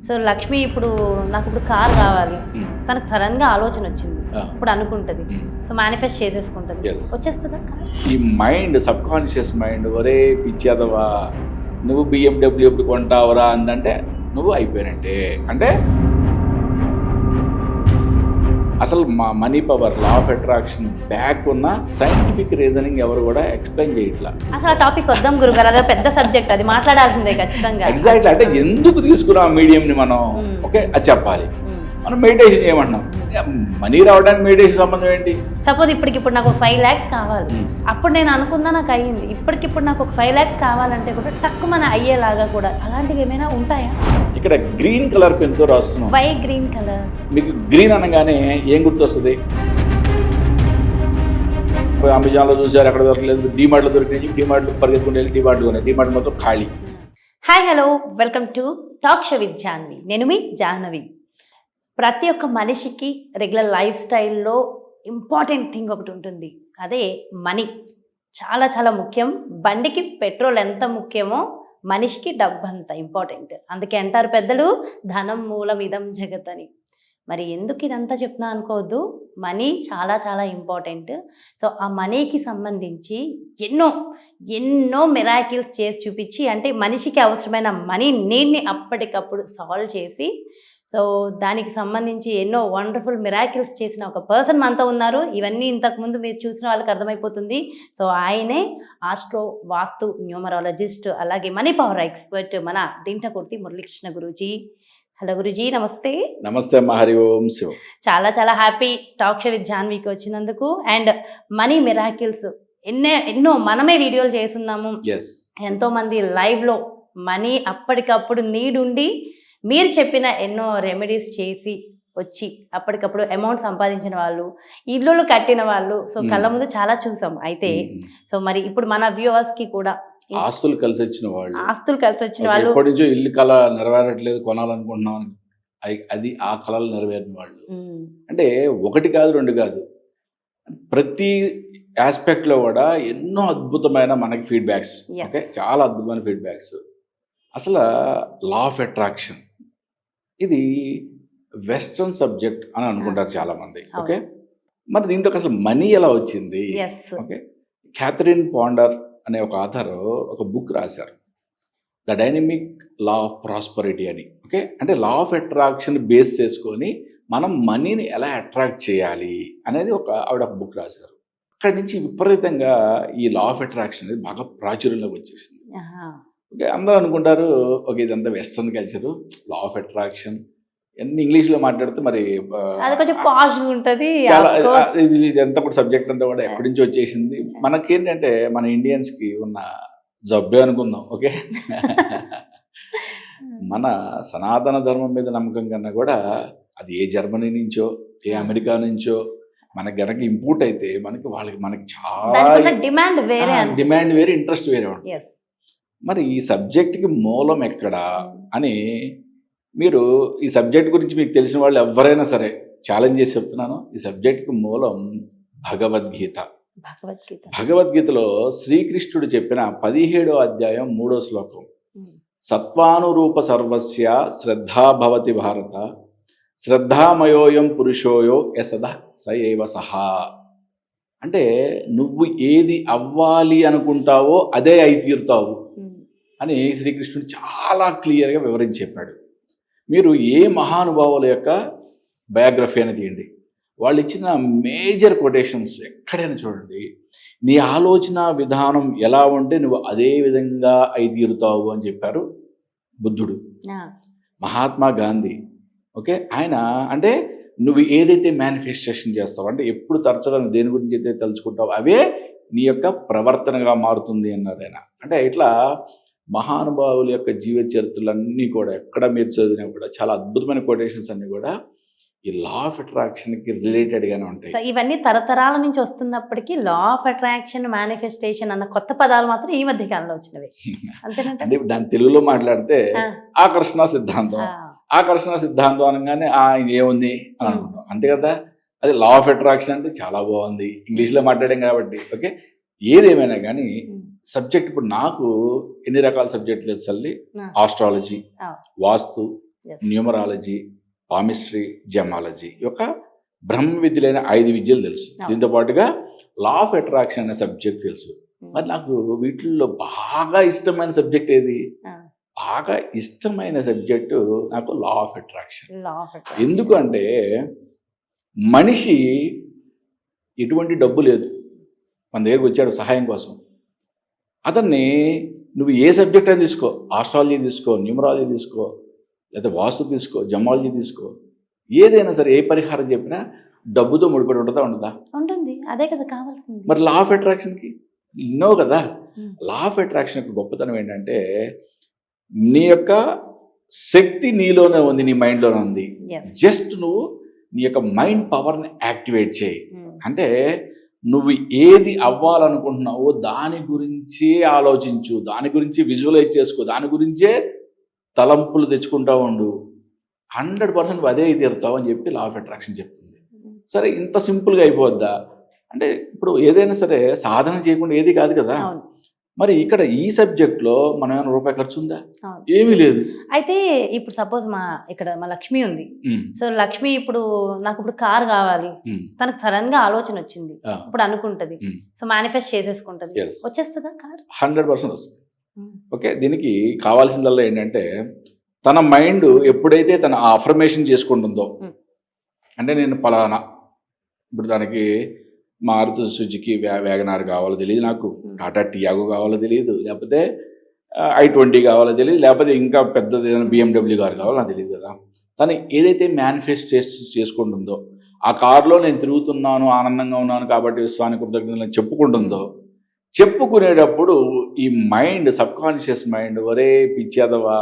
So Lakshmi ఇప్పుడు నాకు ఇప్పుడు కార్ కావాలి, తనకు సడన్ గా ఆలోచన వచ్చింది, ఇప్పుడు అనుకుంటది, సో మేనిఫెస్ట్ చేసేసుకుంటది, వచ్చేస్తుందా? ఈ మైండ్, సబ్ కాన్షియస్ మైండ్, ఒరే పిచ్చేదవా నువ్వు BMW ఎప్పుడు కొంటావురా అందంటే నువ్వు అయిపోయినట్టే. అంటే అసలు మా money power, law of attraction back ఉన్న సైంటిఫిక్ రీజనింగ్ ఎవరు కూడా ఎక్స్ప్లెయిన్ చేయట్లా. అసలు ఆ టాపిక్ వద్దాం గురుగారు, అదే పెద్ద సబ్జెక్ట్, అది మాట్లాడాల్సిందే ఖచ్చితంగా. ఎగ్జాక్ట్లీ. అంటే ఎందుకు తీసుకున్నాం మీడియంని మనం? ఓకే, అది చెప్పాలి. మనం మెడిటేషన్ చేయమంటున్నాం, మనీ రావడానికి మెడిటేషన్ సంబంధం ఏంటి? సపోజ్ ఇప్పటికిప్పుడు నాకు 5 lakhs కావాలి, అప్పుడు నేను అనుకుందా నాకు అయ్యింది, ఇప్పటికిప్పుడు నాకు ఒక 5 lakhs కావాలంటే కూడా తక్కువ మన అయ్యేలాగా కూడా అలాంటివి ఏమైనా ఉంటాయా? ఇక్కడ గ్రీన్ కలర్ పెన్తో రాస్తున్నాం. Why green colour? మీకు గ్రీన్ అనగానే ఏం గుర్తొస్తుంది? అమెజాన్లో చూసారు, అక్కడ దొరకలేదు, డిమార్ట్లో దొరికినాయి, డిమార్ట్లో పరిగెత్తుకుని వెళ్ళి డిమార్ట్ కొనే, డిమార్ట్ మొత్తం ఖాళీ. Hi hello, welcome to talk show with Jahnavi. నేను మీ జాహ్నవి. ప్రతి ఒక్క మనిషికి రెగ్యులర్ లైఫ్ స్టైల్లో ఇంపార్టెంట్ థింగ్ ఒకటి ఉంటుంది, అదే మనీ. చాలా చాలా ముఖ్యం. బండికి పెట్రోల్ ఎంత ముఖ్యమో మనిషికి డబ్బు అంత ఇంపార్టెంట్. అందుకే అంటారు పెద్దలు, ధనం మూలం ఇదం జగత్ అని. మరి ఎందుకు ఇదంతా చెప్తున్నా అనుకోవద్దు, మనీ చాలా చాలా ఇంపార్టెంట్. సో ఆ మనీకి సంబంధించి ఎన్నో ఎన్నో మిరాకిల్స్ చేసి చూపించి, అంటే మనిషికి అవసరమైన మనీ నీడ్ని అప్పటికప్పుడు సాల్వ్ చేసి, సో దానికి సంబంధించి ఎన్నో వండర్ఫుల్ మిరాకిల్స్ చేసిన ఒక పర్సన్ మనతో ఉన్నారు. ఇవన్నీ ఇంతకుముందు మీరు చూసిన వాళ్ళకి అర్థమైపోతుంది. సో ఆయనే ఆస్ట్రో, వాస్తు, న్యూమరాలజిస్ట్, అలాగే మనీ పవర్ ఎక్స్పర్ట్, మన దింటకుర్తి మురళీకృష్ణ గురూజీ. హలో గురూజీ, నమస్తే. నమస్తే అమ్మా, హరి ఓం శివ. చాలా చాలా హ్యాపీ టాక్ షో విత్ జాహ్నవికి వచ్చినందుకు. అండ్ మనీ మిరాకిల్స్ ఎన్నో మనమే వీడియోలు చేస్తున్నాము. ఎంతో మంది లైవ్లో మనీ అప్పటికప్పుడు నీడ్ ఉండి మీరు చెప్పిన ఎన్నో రెమెడీస్ చేసి వచ్చి అప్పటికప్పుడు అమౌంట్ సంపాదించిన వాళ్ళు, ఇల్లులు కట్టిన వాళ్ళు, సో కళ్ళ ముందు చాలా చూసాం. అయితే సో మరి ఇప్పుడు మన వ్యూవర్స్కి కూడా ఆస్తులు కలిసి వచ్చిన వాళ్ళు, ఎప్పటి నుంచో ఇల్లు కళ నెరవేరట్లేదు, కొనాలనుకుంటున్నాం, అది ఆ కళలు నెరవేరిన వాళ్ళు. అంటే ఒకటి కాదు, రెండు కాదు, ప్రతి ఆస్పెక్ట్లో కూడా ఎన్నో అద్భుతమైన మనకి ఫీడ్బ్యాక్స్. ఓకే, చాలా అద్భుతమైన ఫీడ్బ్యాక్స్. అసలు లా ఆఫ్ అట్రాక్షన్ ఇది వెస్ట్రన్ సబ్జెక్ట్ అని అనుకుంటారు చాలా మంది. ఓకే, మరి దీంట్లో అసలు మనీ ఎలా వచ్చింది? ఓకే, క్యాథరిన్ పాండర్ అనే ఒక ఆథర్ ఒక బుక్ రాశారు, the dynamic law of prosperity అని. ఓకే, అంటే లా ఆఫ్ అట్రాక్షన్ బేస్ చేసుకొని మనం మనీని ఎలా అట్రాక్ట్ చేయాలి అనేది ఆవిడ ఒక బుక్ రాశారు. అక్కడి నుంచి విపరీతంగా ఈ లా ఆఫ్ అట్రాక్షన్ అనేది బాగా ప్రాచుర్యంలోకి వచ్చేసింది. ఓకే, అందరూ అనుకుంటారు ఓకే ఇదంతా western culture, law of attraction అన్ని ఇంగ్లీష్లో మాట్లాడితే మరి ఇదంతా కూడా సబ్జెక్ట్ అంతా కూడా ఎక్కడి నుంచి వచ్చేసింది. మనకేంటంటే మన ఇండియన్స్కి ఉన్న జబ్బే అనుకుందాం. ఓకే, మన సనాతన ధర్మం మీద నమ్మకం కన్నా కూడా అది ఏ జర్మనీ నుంచో ఏ అమెరికా నుంచో మనకి గనక ఇంపోర్ట్ అయితే మనకి చాలా డిమాండ్ వేరే, ఇంట్రెస్ట్ వేరే ఉంటుంది. మరి ఈ సబ్జెక్ట్కి మూలం ఎక్కడ అని మీరు ఈ సబ్జెక్ట్ గురించి మీకు తెలిసిన వాళ్ళు ఎవరైనా సరే ఛాలెంజ్ చేసి చెప్తున్నాను, ఈ సబ్జెక్ట్కి మూలం భగవద్గీత. భగవద్గీతలో శ్రీకృష్ణుడు చెప్పిన 17వ అధ్యాయం 3వ శ్లోకం, సత్వానురూప సర్వస్య శ్రద్ధా భవతి భారత, శ్రద్ధామయోయం పురుషోయో యసద స ఏవ సహా. అంటే నువ్వు ఏది అవ్వాలి అనుకుంటావో అదే అయి తీరుతావు అని శ్రీకృష్ణుడు చాలా క్లియర్గా వివరించి చెప్పాడు. మీరు ఏ మహానుభావుల యొక్క బయోగ్రఫీ అని తీయండి, వాళ్ళు ఇచ్చిన మేజర్ కొటేషన్స్ ఎక్కడైనా చూడండి, నీ ఆలోచన విధానం ఎలా ఉంటే నువ్వు అదే విధంగా అయి తీరుతావు అని చెప్పారు బుద్ధుడు. మహాత్మా గాంధీ, ఓకే, ఆయన అంటే నువ్వు ఏదైతే మేనిఫెస్టేషన్ చేస్తావు, అంటే ఎప్పుడు తరచుగా నువ్వు దేని గురించి అయితే తలుచుకుంటావు అవే నీ యొక్క ప్రవర్తనగా మారుతుంది అన్నారు ఆయన. అంటే ఇట్లా మహానుభావుల యొక్క జీవ చరిత్రలన్నీ కూడా ఎక్కడ మీరు చదివినా కూడా చాలా అద్భుతమైన కొటేషన్స్ అన్నీ కూడా ఈ లా ఆఫ్ అట్రాక్షన్కి రిలేటెడ్గానే ఉంటాయి. సో ఇవన్నీ తరతరాల నుంచి వస్తున్నప్పటికీ లా ఆఫ్ అట్రాక్షన్, మేనిఫెస్టేషన్ అన్న కొత్త పదాలు మాత్రం ఈ మధ్య కాలంలో వచ్చినవి, అంటే దాని తెలుగులో మాట్లాడితే ఆకర్షణ సిద్ధాంతం. ఆకర్షణ సిద్ధాంతం అనగానే ఇది ఏముంది అని అనుకుంటాం, అంతే కదా. అది లా ఆఫ్ అట్రాక్షన్ అంటే చాలా బాగుంది, ఇంగ్లీష్లో మాట్లాడాం కాబట్టి. ఓకే, ఏదేమైనా కానీ సబ్జెక్ట్ ఇప్పుడు నాకు ఎన్ని రకాల సబ్జెక్టులు తెలుసండి, ఆస్ట్రాలజీ, వాస్తు, Yes. న్యూమరాలజీ, పామిస్ట్రీ, జెమాలజీ యొక్క బ్రహ్మ విద్యలైన 5 విద్యలు తెలుసు. అవును. దీంతో పాటుగా లా ఆఫ్ అట్రాక్షన్ అనే సబ్జెక్ట్ తెలుసు. మరి నాకు వీటిల్లో బాగా ఇష్టమైన సబ్జెక్ట్ ఏది? బాగా ఇష్టమైన సబ్జెక్టు నాకు లా ఆఫ్ అట్రాక్షన్. ఎందుకంటే మనిషి ఎటువంటి డబ్బు లేదు, మన దగ్గరికి వచ్చాడు సహాయం కోసం. అతన్ని నువ్వు ఏ సబ్జెక్ట్ అని తీసుకో, ఆస్ట్రాలజీ తీసుకో, న్యూమరాలజీ తీసుకో, లేదా వాస్తు తీసుకో, జమాలజీ తీసుకో, ఏదైనా సరే ఏ పరిహారం చెప్పినా డబ్బుతో ముడిపడి ఉంటుందా? ఉంటుంది. అదే కదా కావాల్సింది. మరి లా ఆఫ్ అట్రాక్షన్కి నో కదా. లా ఆఫ్ అట్రాక్షన్ యొక్క గొప్పతనం ఏంటంటే నీ యొక్క శక్తి నీలోనే ఉంది, నీ మైండ్లోనే ఉంది. జస్ట్ నువ్వు నీ యొక్క మైండ్ పవర్ని యాక్టివేట్ చేయి. అంటే నువ్వు ఏది అవ్వాలనుకుంటున్నావో దాని గురించే ఆలోచించు, దాని గురించి విజువలైజ్ చేసుకో, దాని గురించే తలంపులు తెచ్చుకుంటా ఉండు. 100% అదే తీరుతావు అని చెప్పి లా ఆఫ్ అట్రాక్షన్ చెప్తుంది. సరే, ఇంత సింపుల్గా అయిపోద్దా అంటే ఇప్పుడు ఏదైనా సరే సాధన చేయకుండా ఏది కాదు కదా. మరి ఇక్కడ ఈ సబ్జెక్ట్లో మనం ఏమైనా రూపాయి ఖర్చు ఉందా? ఏమీ లేదు. అయితే ఇప్పుడు సపోజ్ ఇక్కడ మా లక్ష్మి ఉంది. సో లక్ష్మి ఇప్పుడు నాకు ఇప్పుడు కార్ కావాలి, తనకు సడన్ గా ఆలోచన వచ్చింది, ఇప్పుడు అనుకుంటది, సో మేనిఫెస్ట్ చేసేసుకుంటది, వచ్చేస్తుందా కార్? 100% వస్తుంది. ఓకే, దీనికి కావాల్సిందల్లా ఏంటంటే తన మైండ్ ఎప్పుడైతే తన అఫర్మేషన్ చేసుకుంటుందో, అంటే నేను పలానా ఇప్పుడు దానికి మారుతి సుజుకి వ్యాగనార్ కావాలో తెలియదు నాకు, టాటా టియాగో కావాలో తెలియదు, లేకపోతే i20 కావాలో తెలియదు, లేకపోతే ఇంకా పెద్దది ఏదైనా BMW కారు కావాలో నాకు తెలియదు కదా. తను ఏదైతే మేనిఫెస్ట్ చేసుకుంటుందో, ఆ కారులో నేను తిరుగుతున్నాను, ఆనందంగా ఉన్నాను కాబట్టి విశ్వానికి కృతజ్ఞతలు చెప్పుకుంటుందో, చెప్పుకునేటప్పుడు ఈ మైండ్, సబ్కాన్షియస్ మైండ్, ఒరే పిచ్చేదవా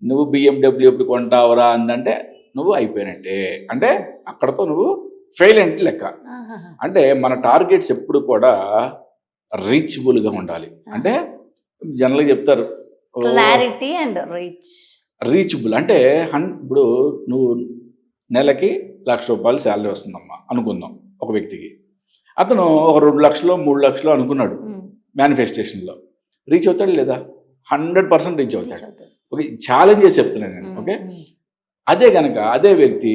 నువ్వు BMW ఎప్పుడు కొంటావరా అందంటే నువ్వు అయిపోయినట్టే, అంటే అక్కడతో నువ్వు ఫెయిల్ అంటే లెక్క. అంటే మన టార్గెట్స్ ఎప్పుడు కూడా రీచబుల్గా ఉండాలి. అంటే జనరల్గా చెప్తారు క్లారిటీ అండ్ రీచబుల్ అంటే ఇప్పుడు నువ్వు నెలకి ₹1,00,000 శాలరీ వస్తుందమ్మా అనుకుందాం ఒక వ్యక్తికి. అతను ఒక 2 లక్షలు 3 లక్షలు అనుకున్నాడు మేనిఫెస్టేషన్లో, రీచ్ అవుతాడు లేదా? 100% రీచ్ అవుతాడు. ఓకే, ఛాలెంజ్ చేసి చెప్తున్నాను నేను. ఓకే, అదే కనుక అదే వ్యక్తి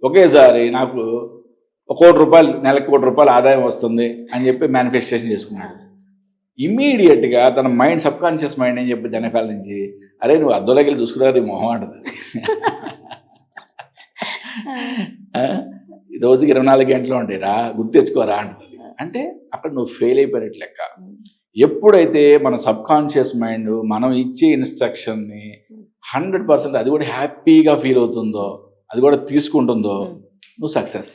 ఒకేసారి నాకు ₹1,00,00,000 నెలకు ₹1,00,00,000 ఆదాయం వస్తుంది అని చెప్పి మేనిఫెస్టేషన్ చేసుకున్నాడు. ఇమ్మీడియట్గా తన మైండ్, సబ్కాన్షియస్ మైండ్ ఏం చెప్పి వెనకాల నుంచి, అరే నువ్వు అద్దోలోకి వెళ్ళి చూసుకున్నావు మొహం అంటది. రోజుకి 24 గంటలు ఉంటాయిరా, గుర్తు తెచ్చుకోరా అంటుంది. అంటే అక్కడ నువ్వు ఫెయిల్ అయిపోయినట్టు లెక్క. ఎప్పుడైతే మన సబ్కాన్షియస్ మైండ్ మనం ఇచ్చే ఇన్స్ట్రక్షన్ని 100% అది కూడా హ్యాపీగా ఫీల్ అవుతుందో, అది కూడా తీసుకుంటుందో, నువ్వు సక్సెస్.